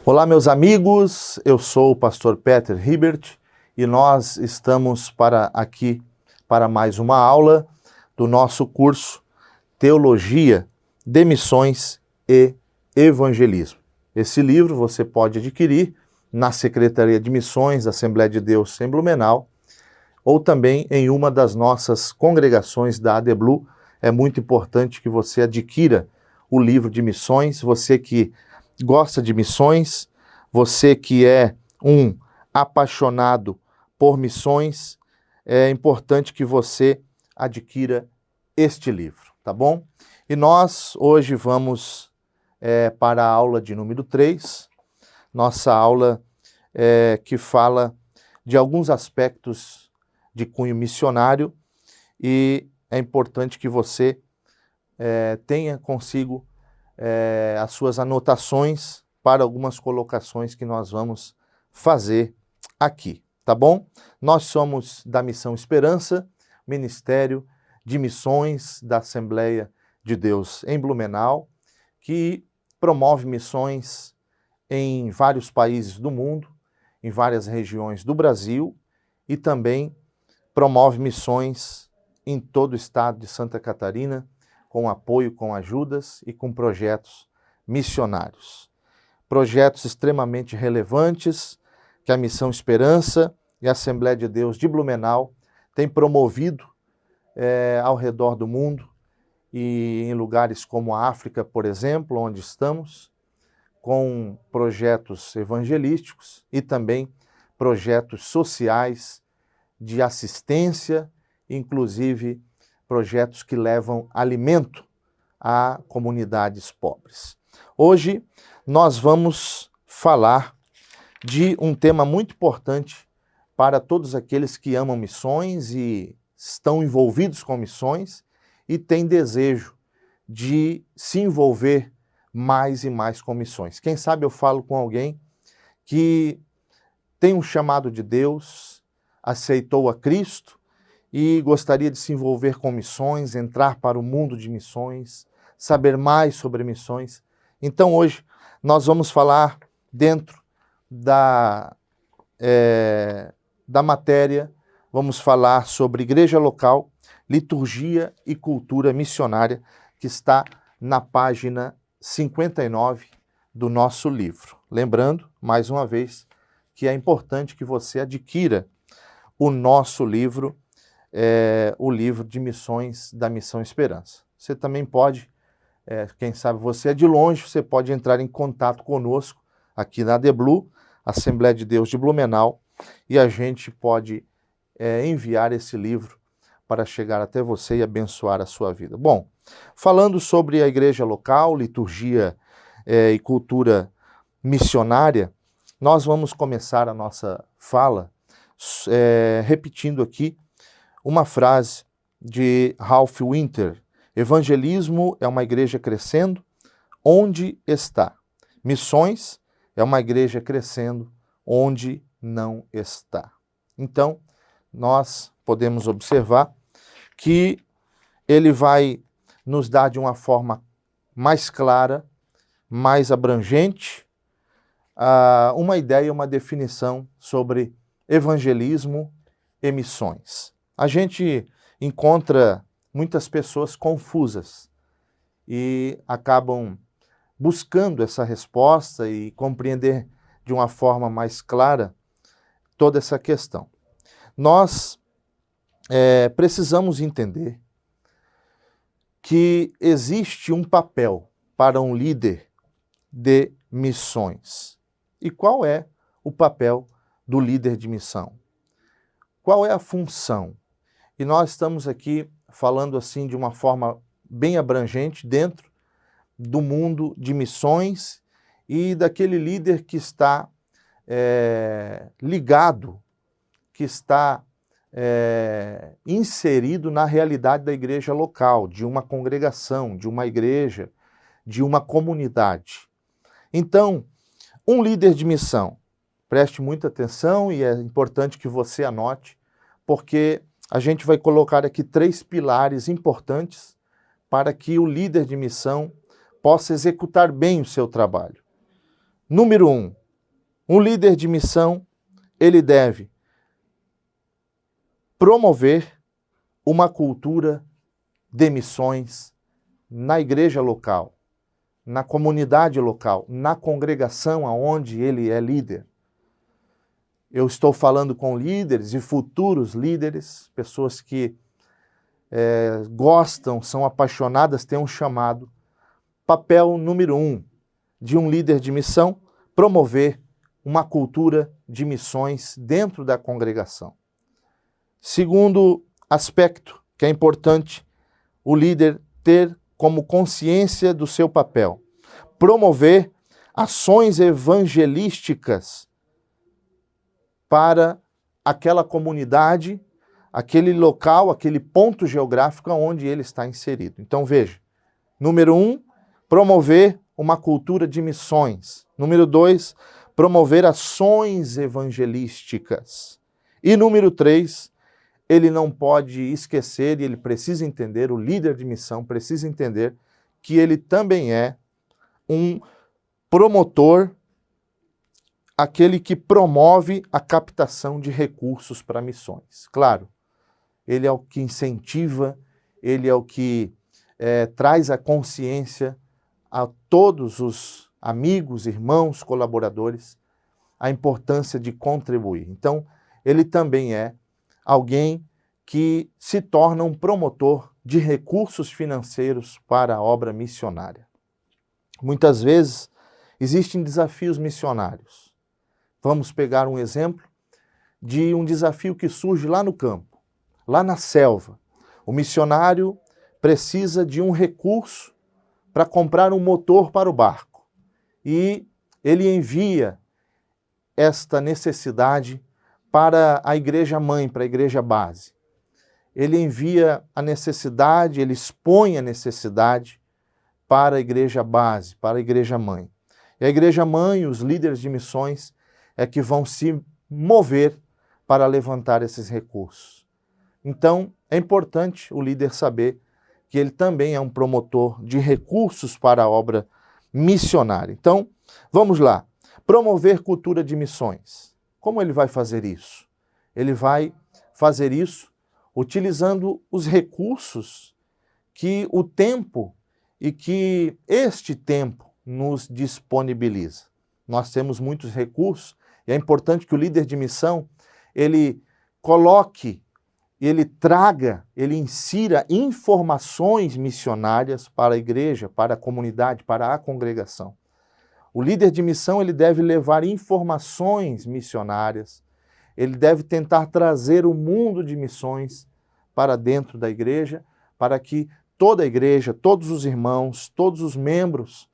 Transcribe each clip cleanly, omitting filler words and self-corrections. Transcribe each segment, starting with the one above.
Olá, meus amigos, eu sou o pastor Peter Hibert e nós estamos aqui para mais uma aula do nosso curso Teologia de Missões e Evangelismo. Esse livro você pode adquirir na Secretaria de Missões da Assembleia de Deus em Blumenau ou também em uma das nossas congregações da ADBlu. É muito importante que você adquira o livro de missões, você que gosta de missões, você que é um apaixonado por missões, é importante que você adquira este livro, tá bom? E nós hoje vamos para a aula de número 3, nossa aula que fala de alguns aspectos de cunho missionário, e é importante que você tenha consigo as suas anotações para algumas colocações que nós vamos fazer aqui, tá bom? Nós somos da Missão Esperança, Ministério de Missões da Assembleia de Deus em Blumenau, que promove missões em vários países do mundo, em várias regiões do Brasil, e também promove missões em todo o estado de Santa Catarina, com apoio, com ajudas e com projetos missionários. Projetos extremamente relevantes que a Missão Esperança e a Assembleia de Deus de Blumenau têm promovido ao redor do mundo e em lugares como a África, por exemplo, onde estamos, com projetos evangelísticos e também projetos sociais de assistência, inclusive projetos que levam alimento a comunidades pobres. Hoje nós vamos falar de um tema muito importante para todos aqueles que amam missões e estão envolvidos com missões e têm desejo de se envolver mais e mais com missões. Quem sabe eu falo com alguém que tem um chamado de Deus, aceitou a Cristo e gostaria de se envolver com missões, entrar para o mundo de missões, saber mais sobre missões. Então hoje nós vamos falar dentro da matéria, vamos falar sobre igreja local, liturgia e cultura missionária, que está na página 59 do nosso livro. Lembrando, mais uma vez, que é importante que você adquira o nosso livro, o livro de missões da Missão Esperança. Você também pode, quem sabe você é de longe, você pode entrar em contato conosco aqui na ADBlu, Assembleia de Deus de Blumenau, e a gente pode enviar esse livro para chegar até você e abençoar a sua vida. Bom, falando sobre a igreja local, liturgia e cultura missionária, nós vamos começar a nossa fala repetindo aqui uma frase de Ralph Winter: evangelismo é uma igreja crescendo onde está. Missões é uma igreja crescendo onde não está. Então, nós podemos observar que ele vai nos dar de uma forma mais clara, mais abrangente, uma ideia, uma definição sobre evangelismo e missões. A gente encontra muitas pessoas confusas e acabam buscando essa resposta e compreender de uma forma mais clara toda essa questão. Nós precisamos entender que existe um papel para um líder de missões. E qual é o papel do líder de missão? Qual é a função? E nós estamos aqui falando assim de uma forma bem abrangente dentro do mundo de missões e daquele líder que está ligado, que está inserido na realidade da igreja local, de uma congregação, de uma igreja, de uma comunidade. Então, um líder de missão, preste muita atenção e é importante que você anote, porque a gente vai colocar aqui 3 pilares importantes para que o líder de missão possa executar bem o seu trabalho. Número 1, um líder de missão, ele deve promover uma cultura de missões na igreja local, na comunidade local, na congregação aonde ele é líder. Eu estou falando com líderes e futuros líderes, pessoas que gostam, são apaixonadas, têm um chamado. Papel número 1 de um líder de missão, promover uma cultura de missões dentro da congregação. Segundo aspecto que é importante, o líder ter como consciência do seu papel, promover ações evangelísticas para aquela comunidade, aquele local, aquele ponto geográfico onde ele está inserido. Então veja, número 1, promover uma cultura de missões. Número 2, promover ações evangelísticas. E número 3, ele não pode esquecer e ele precisa entender, o líder de missão precisa entender que ele também é um promotor, aquele que promove a captação de recursos para missões. Claro, ele é o que incentiva, ele é o que traz a consciência a todos os amigos, irmãos, colaboradores, a importância de contribuir. Então, ele também é alguém que se torna um promotor de recursos financeiros para a obra missionária. Muitas vezes existem desafios missionários. Vamos pegar um exemplo de um desafio que surge lá no campo, lá na selva. O missionário precisa de um recurso para comprar um motor para o barco. E ele envia esta necessidade para a igreja mãe, para a igreja base. Ele envia a necessidade, ele expõe a necessidade para a igreja base, para a igreja mãe. E a igreja mãe, os líderes de missões, é que vão se mover para levantar esses recursos. Então, é importante o líder saber que ele também é um promotor de recursos para a obra missionária. Então, vamos lá. Promover cultura de missões. Como ele vai fazer isso? Ele vai fazer isso utilizando os recursos que o tempo e que este tempo nos disponibiliza. Nós temos muitos recursos e é importante que o líder de missão, ele coloque, ele traga, ele insira informações missionárias para a igreja, para a comunidade, para a congregação. O líder de missão, ele deve levar informações missionárias, ele deve tentar trazer o mundo de missões para dentro da igreja, para que toda a igreja, todos os irmãos, todos os membros,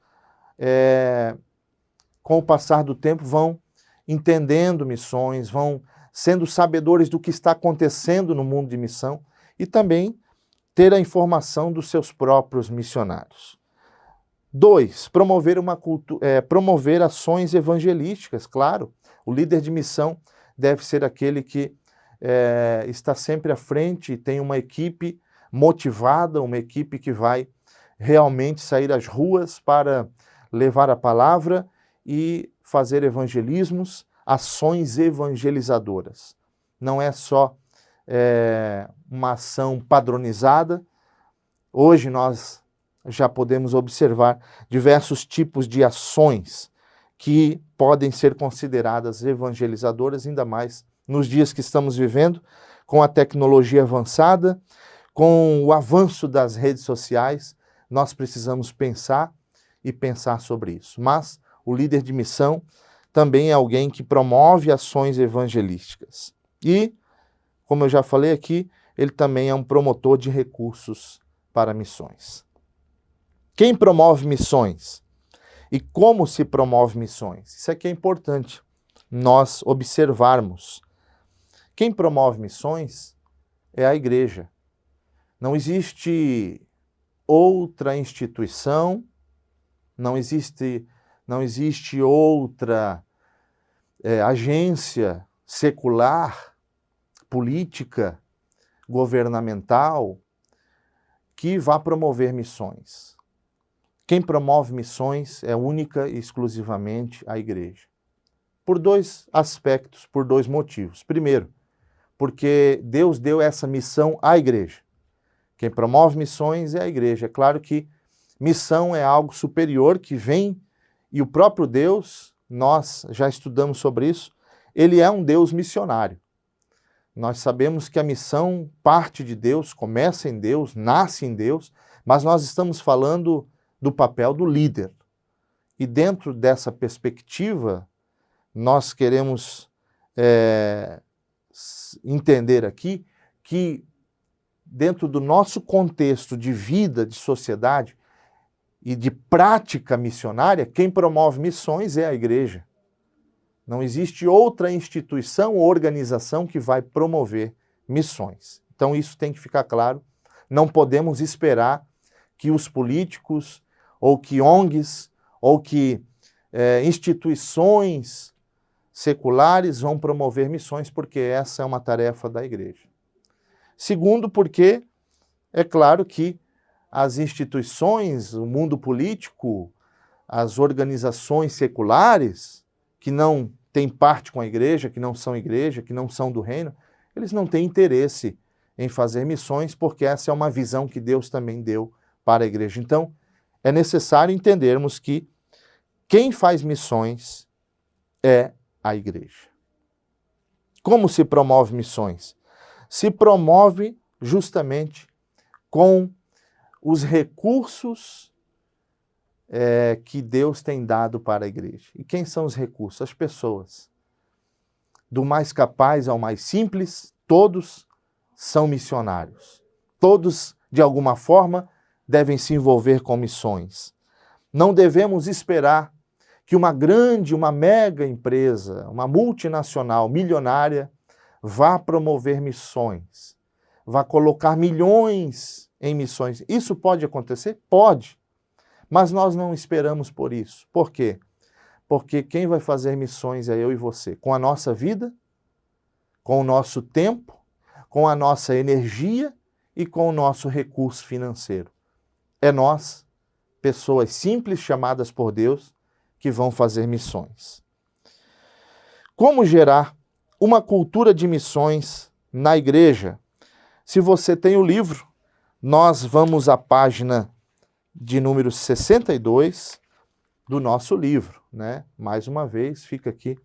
com o passar do tempo, vão entendendo missões, vão sendo sabedores do que está acontecendo no mundo de missão e também ter a informação dos seus próprios missionários. 2, promover ações evangelísticas, claro. O líder de missão deve ser aquele que está sempre à frente e tem uma equipe motivada, uma equipe que vai realmente sair às ruas para levar a palavra e fazer evangelismos, ações evangelizadoras. Não é só uma ação padronizada. Hoje nós já podemos observar diversos tipos de ações que podem ser consideradas evangelizadoras, ainda mais nos dias que estamos vivendo, com a tecnologia avançada, com o avanço das redes sociais. Nós precisamos pensar e pensar sobre isso. Mas o líder de missão também é alguém que promove ações evangelísticas. E, como eu já falei aqui, ele também é um promotor de recursos para missões. Quem promove missões? E como se promove missões? Isso aqui é importante nós observarmos. Quem promove missões é a igreja. Não existe outra instituição, não existe outra agência secular, política, governamental, que vá promover missões. quem promove missões é única e exclusivamente a igreja. Por dois aspectos, por dois motivos. Primeiro, porque Deus deu essa missão à igreja. Quem promove missões é a igreja. É claro que missão é algo superior que vem, e o próprio Deus, nós já estudamos sobre isso, ele é um Deus missionário. Nós sabemos que a missão parte de Deus, começa em Deus, nasce em Deus, mas nós estamos falando do papel do líder. E dentro dessa perspectiva, nós queremos entender aqui que dentro do nosso contexto de vida, de sociedade e de prática missionária, quem promove missões é a igreja. Não existe outra instituição ou organização que vai promover missões. Então isso tem que ficar claro. Não podemos esperar que os políticos, ou que ONGs, ou que instituições seculares vão promover missões, porque essa é uma tarefa da igreja. Segundo, porque é claro que as instituições, o mundo político, as organizações seculares, que não têm parte com a igreja, que não são igreja, que não são do reino, eles não têm interesse em fazer missões, porque essa é uma visão que Deus também deu para a igreja. Então, é necessário entendermos que quem faz missões é a igreja. Como se promove missões? Se promove justamente com os recursos que Deus tem dado para a igreja. E quem são os recursos? As pessoas. Do mais capaz ao mais simples, todos são missionários. Todos, de alguma forma, devem se envolver com missões. Não devemos esperar que uma mega empresa, uma multinacional milionária, vá promover missões, vá colocar milhões em missões. Isso pode acontecer? Pode. Mas nós não esperamos por isso. Por quê? Porque quem vai fazer missões é eu e você. Com a nossa vida, com o nosso tempo, com a nossa energia e com o nosso recurso financeiro. É nós, pessoas simples chamadas por Deus, que vão fazer missões. Como gerar uma cultura de missões na igreja? Se você tem o livro, nós vamos à página de número 62 do nosso livro, né? Mais uma vez, fica aqui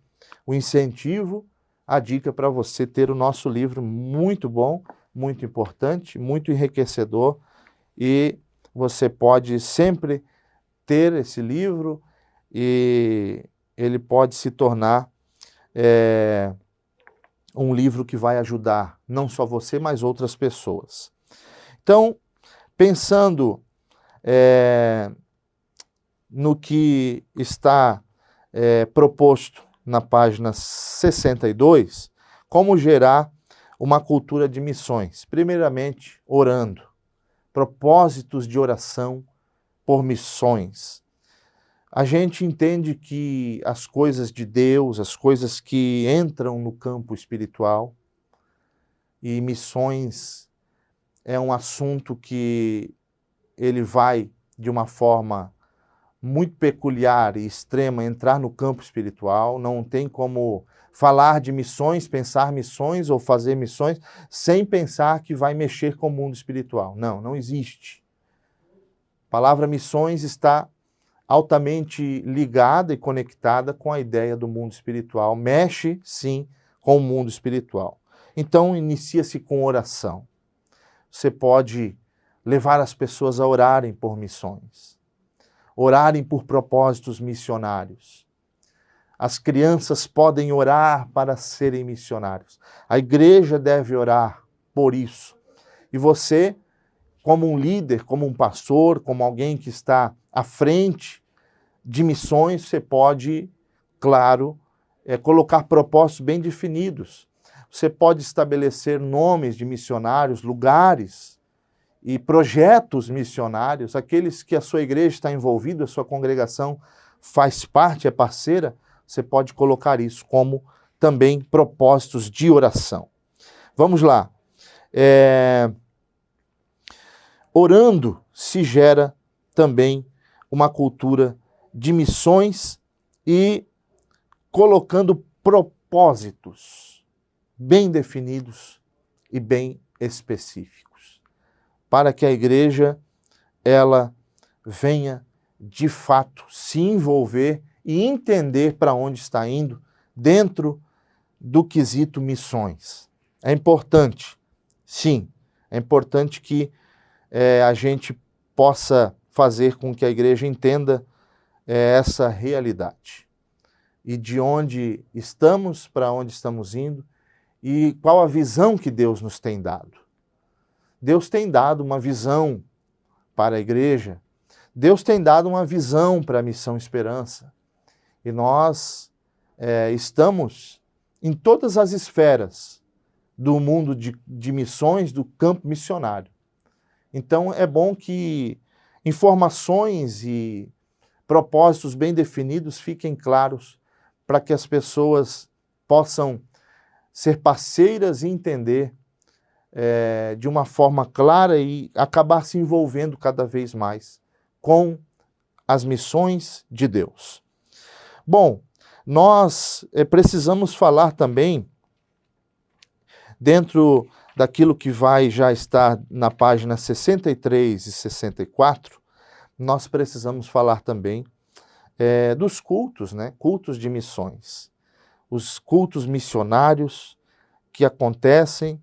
o incentivo, a dica para você ter o nosso livro, muito bom, muito importante, muito enriquecedor, e você pode sempre ter esse livro e ele pode se tornar um livro que vai ajudar não só você, mas outras pessoas. Então, pensando no que está proposto na página 62, como gerar uma cultura de missões. Primeiramente, orando. Propósitos de oração por missões. A gente entende que as coisas de Deus, as coisas que entram no campo espiritual, e missões é um assunto que ele vai, de uma forma muito peculiar e extrema, entrar no campo espiritual. Não tem como falar de missões, pensar missões ou fazer missões sem pensar que vai mexer com o mundo espiritual. Não, não existe. A palavra missões está altamente ligada e conectada com a ideia do mundo espiritual. Mexe, sim, com o mundo espiritual. Então, inicia-se com oração. Você pode levar as pessoas a orarem por missões, orarem por propósitos missionários. As crianças podem orar para serem missionários. A igreja deve orar por isso. E você, como um líder, como um pastor, como alguém que está à frente de missões, você pode, claro, colocar propósitos bem definidos. Você pode estabelecer nomes de missionários, lugares e projetos missionários, aqueles que a sua igreja está envolvida, a sua congregação faz parte, é parceira, você pode colocar isso como também propósitos de oração. Vamos lá. Orando se gera também uma cultura de missões e colocando propósitos bem definidos e bem específicos, para que a igreja ela venha de fato se envolver e entender para onde está indo dentro do quesito missões. É importante, sim, é importante que a gente possa fazer com que a igreja entenda essa realidade e de onde estamos, para onde estamos indo e qual a visão que Deus nos tem dado. Deus tem dado uma visão para a igreja, Deus tem dado uma visão para a Missão Esperança e nós estamos em todas as esferas do mundo de missões, do campo missionário. Então é bom que informações e propósitos bem definidos fiquem claros para que as pessoas possam ser parceiras e entender de uma forma clara e acabar se envolvendo cada vez mais com as missões de Deus. Bom, nós precisamos falar também, dentro daquilo que vai já estar na página 63 e 64, nós precisamos falar também dos cultos, né? Cultos de missões. Os cultos missionários que acontecem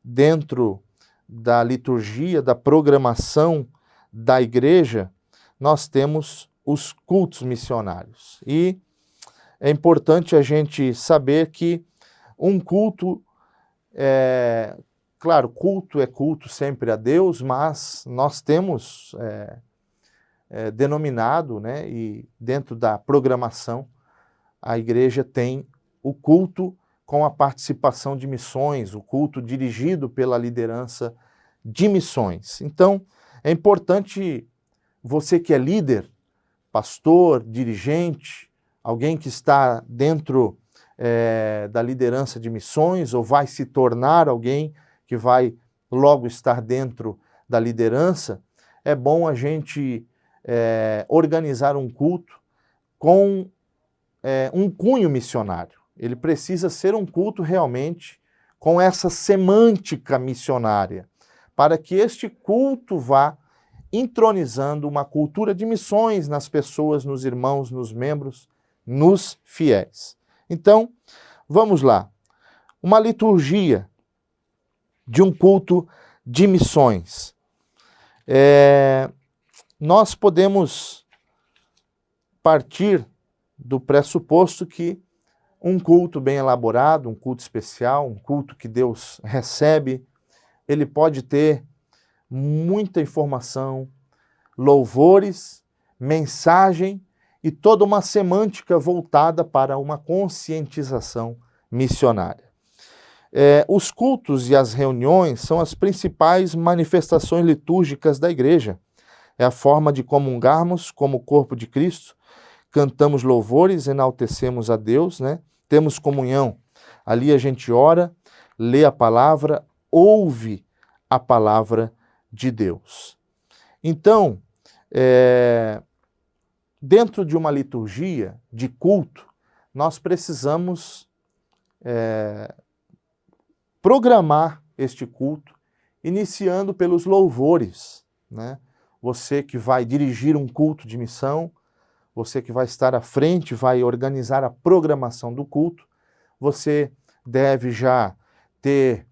dentro da liturgia, da programação da igreja, nós temos os cultos missionários. E é importante a gente saber que um culto, claro, culto é culto sempre a Deus, mas nós temos denominado, né, e dentro da programação, a igreja tem o culto com a participação de missões, o culto dirigido pela liderança de missões. Então, é importante você que é líder, pastor, dirigente, alguém que está dentro da liderança de missões ou vai se tornar alguém que vai logo estar dentro da liderança, é bom a gente organizar um culto com um cunho missionário. Ele precisa ser um culto realmente com essa semântica missionária, para que este culto vá entronizando uma cultura de missões nas pessoas, nos irmãos, nos membros, nos fiéis. Então, vamos lá. Uma liturgia de um culto de missões. Nós podemos partir do pressuposto que um culto bem elaborado, um culto especial, um culto que Deus recebe, ele pode ter muita informação, louvores, mensagem e toda uma semântica voltada para uma conscientização missionária. Os cultos e as reuniões são as principais manifestações litúrgicas da igreja. É a forma de comungarmos como corpo de Cristo, cantamos louvores, enaltecemos a Deus, né? Temos comunhão. Ali a gente ora, lê a palavra, ouve a palavra de Deus. Então, dentro de uma liturgia de culto, nós precisamos programar este culto, iniciando pelos louvores, né? Você que vai dirigir um culto de missão, você que vai estar à frente, vai organizar a programação do culto, você deve já ter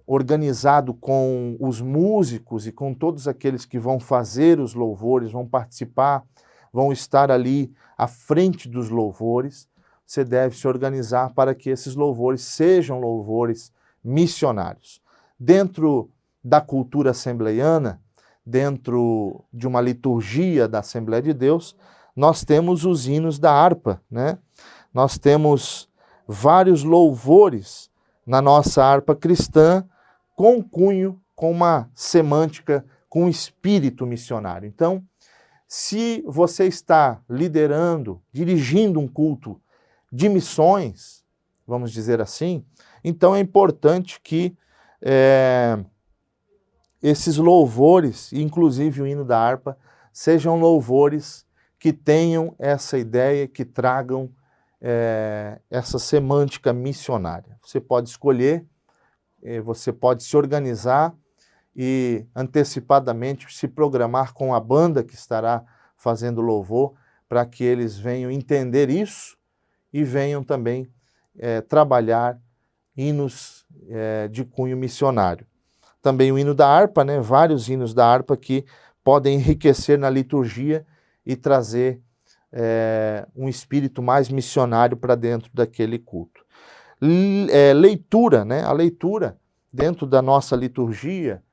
organizado com os músicos e com todos aqueles que vão fazer os louvores, vão participar, vão estar ali à frente dos louvores. Você deve se organizar para que esses louvores sejam louvores missionários. Dentro da cultura assembleiana, dentro de uma liturgia da Assembleia de Deus, nós temos os hinos da harpa, né? Nós temos vários louvores na nossa harpa cristã com cunho, com uma semântica, com um espírito missionário. Então, se você está liderando, dirigindo um culto de missões, vamos dizer assim, então é importante que esses louvores, inclusive o hino da harpa, sejam louvores que tenham essa ideia, que tragam essa semântica missionária. Você pode escolher, você pode se organizar e antecipadamente se programar com a banda que estará fazendo louvor, para que eles venham entender isso e venham também trabalhar hinos de cunho missionário. Também o hino da harpa, né? Vários hinos da harpa que podem enriquecer na liturgia e trazer um espírito mais missionário para dentro daquele culto. Leitura, né? A leitura dentro da nossa liturgia,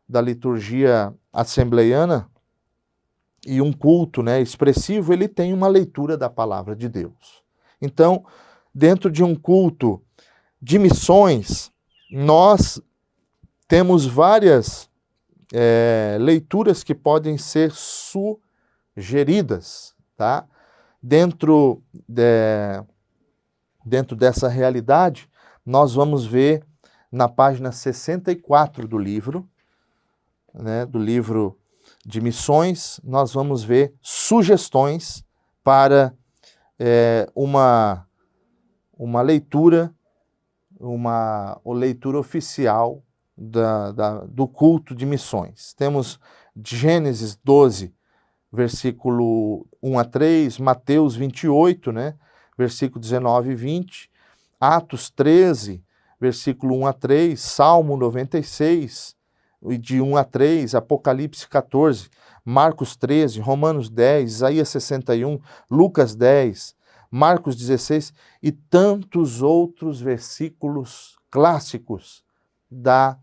da liturgia assembleiana, e um culto, né, expressivo, ele tem uma leitura da palavra de Deus. Então, dentro de um culto de missões, nós temos várias leituras que podem ser sugeridas, tá? Dentro dessa realidade, nós vamos ver na página 64 do livro, né, do livro de missões, nós vamos ver sugestões para uma leitura, uma leitura oficial do culto de missões. Temos Gênesis 12, versículo 1 a 3, Mateus 28, né, versículo 19 e 20, Atos 13, versículo 1 a 3, Salmo 96, de 1 a 3, Apocalipse 14, Marcos 13, Romanos 10, Isaías 61, Lucas 10, Marcos 16 e tantos outros versículos clássicos da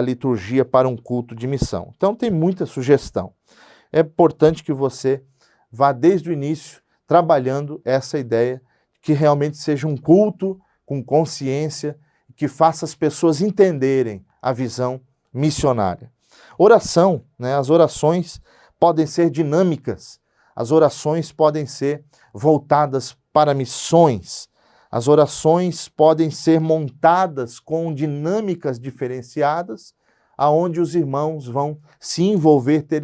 liturgia para um culto de missão. Então tem muita sugestão. É importante que você vá desde o início trabalhando essa ideia que realmente seja um culto com consciência, que faça as pessoas entenderem a visão missionária. Oração, né? As orações podem ser dinâmicas, as orações podem ser voltadas para missões, as orações podem ser montadas com dinâmicas diferenciadas, aonde os irmãos vão se envolver, ter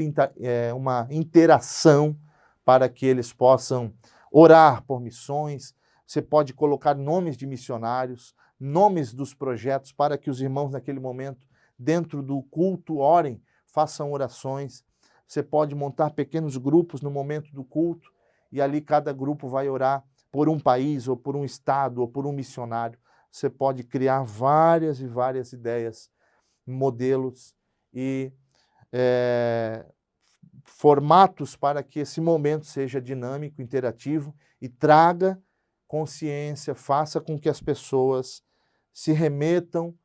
uma interação para que eles possam orar por missões. Você pode colocar nomes de missionários, nomes dos projetos, para que os irmãos naquele momento, dentro do culto, orem, façam orações. Você pode montar pequenos grupos no momento do culto, e ali cada grupo vai orar por um país, ou por um estado, ou por um missionário. Você pode criar várias e várias ideias, modelos e formatos para que esse momento seja dinâmico, interativo e traga consciência, faça com que as pessoas se remetam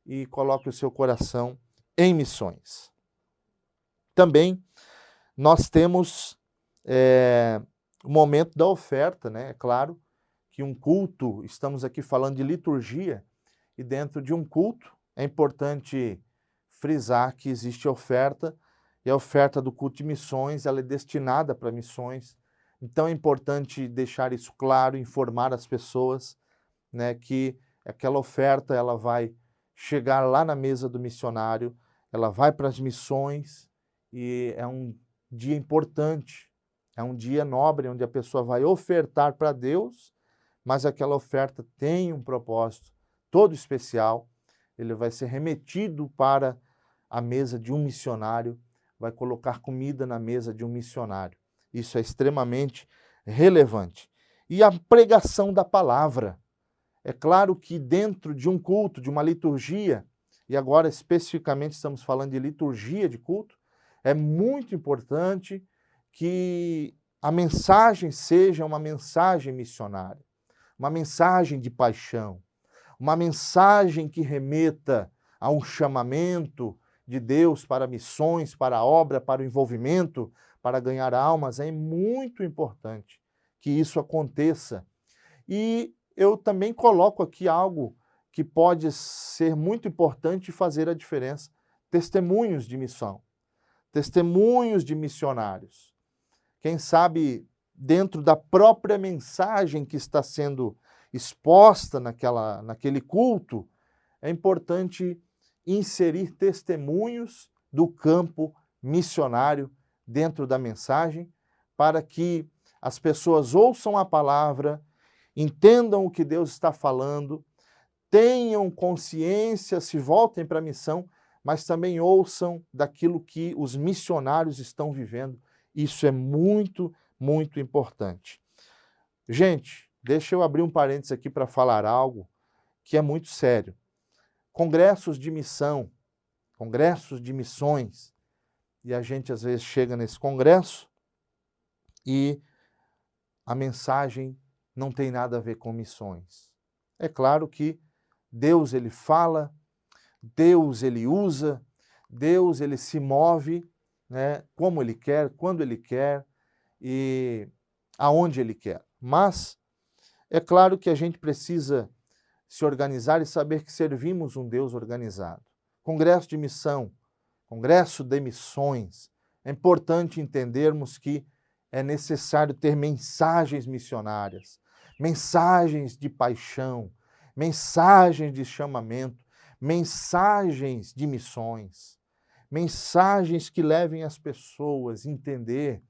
e coloquem o seu coração em missões. Também nós temos o momento da oferta, né? É claro que um culto, estamos aqui falando de liturgia, e dentro de um culto é importante frisar que existe oferta, e a oferta do culto de missões, ela é destinada para missões. Então é importante deixar isso claro, informar as pessoas, né, que aquela oferta ela vai chegar lá na mesa do missionário, ela vai para as missões, e é um dia importante, é um dia nobre, onde a pessoa vai ofertar para Deus, mas aquela oferta tem um propósito todo especial. Ele vai ser remetido para a mesa de um missionário, vai colocar comida na mesa de um missionário. Isso é extremamente relevante. E a pregação da palavra. É claro que dentro de um culto, de uma liturgia, e agora especificamente estamos falando de liturgia de culto, é muito importante que a mensagem seja uma mensagem missionária, uma mensagem de paixão, uma mensagem que remeta a um chamamento de Deus para missões, para a obra, para o envolvimento, para ganhar almas. É muito importante que isso aconteça. E eu também coloco aqui algo que pode ser muito importante e fazer a diferença: testemunhos de missão, testemunhos de missionários. Quem sabe, dentro da própria mensagem que está sendo exposta naquele culto, é importante inserir testemunhos do campo missionário dentro da mensagem, para que as pessoas ouçam a palavra, entendam o que Deus está falando, tenham consciência, se voltem para a missão, mas também ouçam daquilo que os missionários estão vivendo. Isso é muito, muito importante. Gente, deixa eu abrir um parênteses aqui para falar algo que é muito sério. Congressos de missão, congressos de missões, e a gente às vezes chega nesse congresso e a mensagem não tem nada a ver com missões. É claro que Deus ele fala, Deus ele usa, Deus ele se move, né, como ele quer, quando ele quer e aonde ele quer. Mas é claro que a gente precisa se organizar e saber que servimos um Deus organizado. Congresso de missão, congresso de missões. É importante entendermos que é necessário ter mensagens missionárias, mensagens de paixão, mensagens de chamamento, mensagens de missões, mensagens que levem as pessoas a entender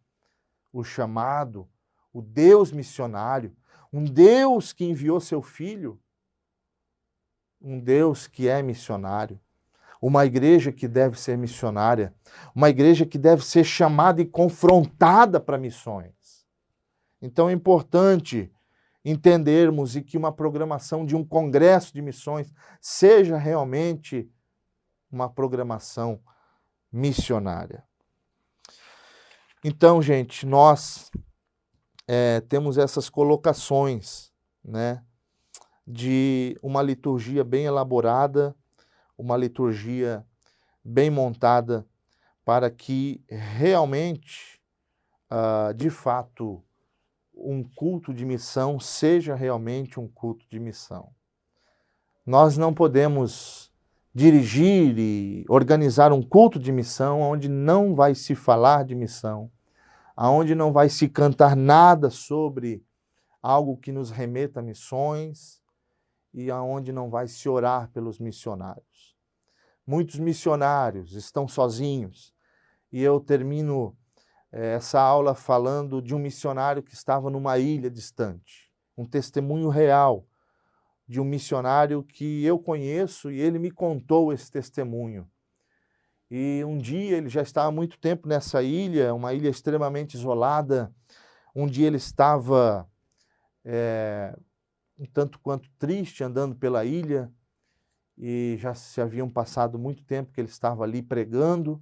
o chamado, o Deus missionário, um Deus que enviou seu Filho, um Deus que é missionário, uma igreja que deve ser missionária, uma igreja que deve ser chamada e confrontada para missões. Então é importante entendermos e que uma programação de um congresso de missões seja realmente uma programação missionária. Então, gente, nós temos essas colocações, né, de uma liturgia bem elaborada, uma liturgia bem montada, para que realmente, de fato, um culto de missão seja realmente um culto de missão. Nós não podemos dirigir e organizar um culto de missão onde não vai se falar de missão, onde não vai se cantar nada sobre algo que nos remeta a missões e aonde não vai se orar pelos missionários. Muitos missionários estão sozinhos e eu termino essa aula falando de um missionário que estava numa ilha distante, um testemunho real de um missionário que eu conheço e ele me contou esse testemunho. E um dia ele já estava há muito tempo nessa ilha, uma ilha extremamente isolada. Um dia ele estava um tanto quanto triste andando pela ilha e já se haviam passado muito tempo que ele estava ali pregando.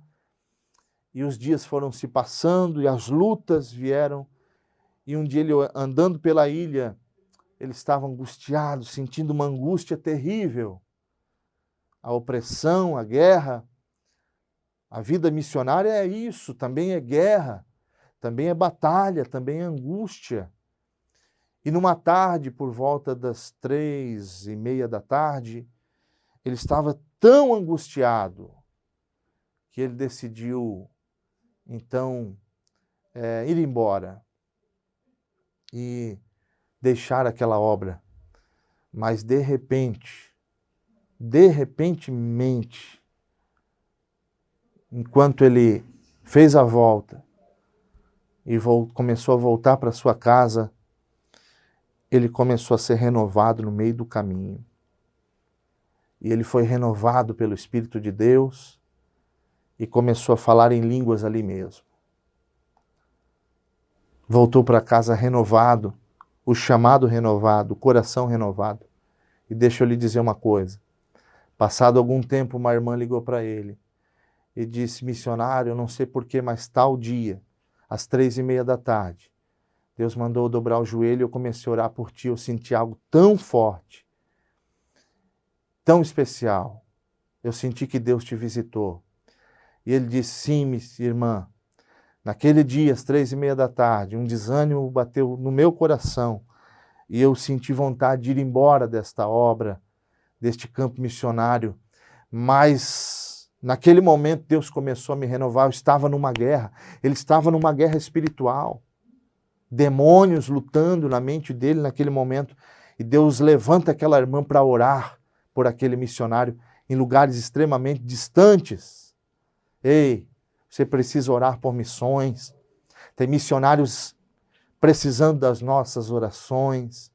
E os dias foram se passando e as lutas vieram. E um dia ele andando pela ilha, ele estava angustiado, sentindo uma angústia terrível. A opressão, a guerra. A vida missionária é isso, também é guerra, também é batalha, também é angústia. E numa tarde, por volta das 3:30 da tarde, ele estava tão angustiado que ele decidiu, então, ir embora e deixar aquela obra. Mas repentemente, enquanto ele fez a volta e começou a voltar para sua casa, ele começou a ser renovado no meio do caminho. E ele foi renovado pelo Espírito de Deus e começou a falar em línguas ali mesmo. Voltou para casa renovado, o chamado renovado, o coração renovado. E deixa eu lhe dizer uma coisa. Passado algum tempo, uma irmã ligou para ele e disse: missionário, eu não sei porquê, mas tal dia, às 3:30 da tarde, Deus mandou eu dobrar o joelho e eu comecei a orar por ti. Eu senti algo tão forte, tão especial. Eu senti que Deus te visitou. E ele disse: sim, irmã, naquele dia, às 3:30 da tarde, um desânimo bateu no meu coração e eu senti vontade de ir embora desta obra, deste campo missionário. Mas naquele momento Deus começou a me renovar. Eu estava numa guerra, ele estava numa guerra espiritual. Demônios lutando na mente dele naquele momento. E Deus levanta aquela irmã para orar por aquele missionário em lugares extremamente distantes. Ei, Você precisa orar por missões. Tem missionários precisando das nossas orações.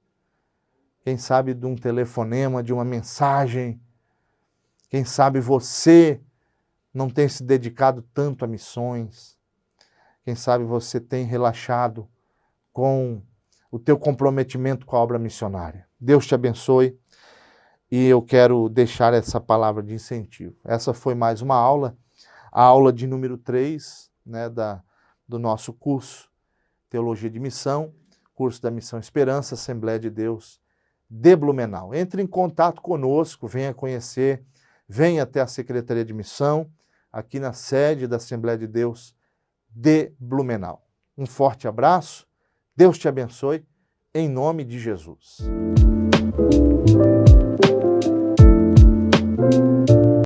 Quem sabe de um telefonema, de uma mensagem. Quem sabe você não tem se dedicado tanto a missões. Quem sabe você tem relaxado com o teu comprometimento com a obra missionária. Deus te abençoe e eu quero deixar essa palavra de incentivo. Essa foi mais uma aula, a aula de número 3, né, do nosso curso Teologia de Missão, curso da Missão Esperança, Assembleia de Deus de Blumenau. Entre em contato conosco, venha conhecer, venha até a Secretaria de Missão, aqui na sede da Assembleia de Deus de Blumenau. Um forte abraço, Deus te abençoe, em nome de Jesus.